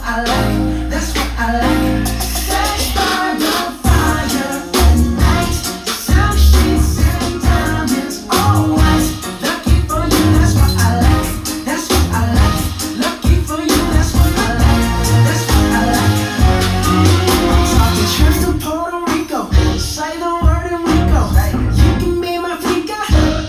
I like, that's what I like. Sex by the fire at night, silk sheets and diamonds, all white. Lucky for you, that's what I like, that's what I like. Lucky for you, that's what I like, that's what I like. I'm talking trips to Puerto Rico, say the word and we go. You can be my flica,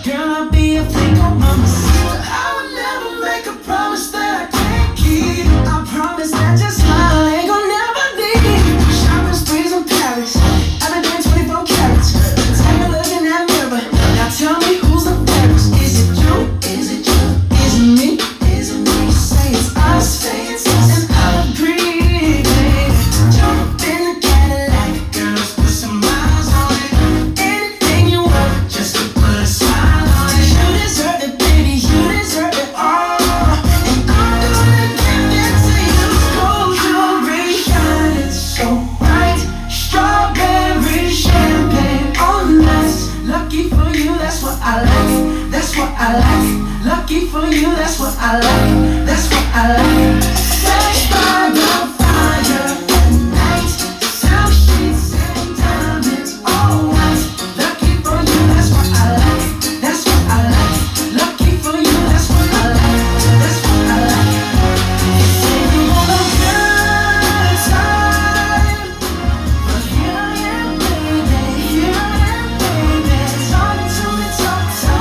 girl, I'll be a flico, mamacita. I would never make a promise that I can't keep. I promise that your smile ain't gon' never leave. Shopping sprees in Paris, every day 24 carats. Take a look in that mirror, now tell me who's the fairest. Is it you? Is it you? Is it me? Is it me? Say it's us, and I'll agree, babe. Jump in the Cadillac, girls, put some miles on it. Anything you want, just to put a smile on it. You deserve it, baby, you deserve it all. And I'm gonna give it to you. Gold jewelry shining so bright, strawberry champagne on us. Lucky for you, that's what I like, that's what I like. Lucky for you, that's what I like, that's what I like. Sex by the fire at night, silk sheets and diamonds, all white. Lucky for you, that's what I like, that's what I like. Lucky for you, that's what I like, that's what I like. You say you want a good time, but here I am, baby, here I am, baby. Talk to me, talk to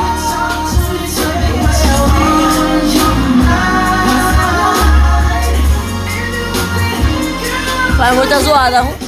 me, baby. What's on your mind? Faz muita zoada.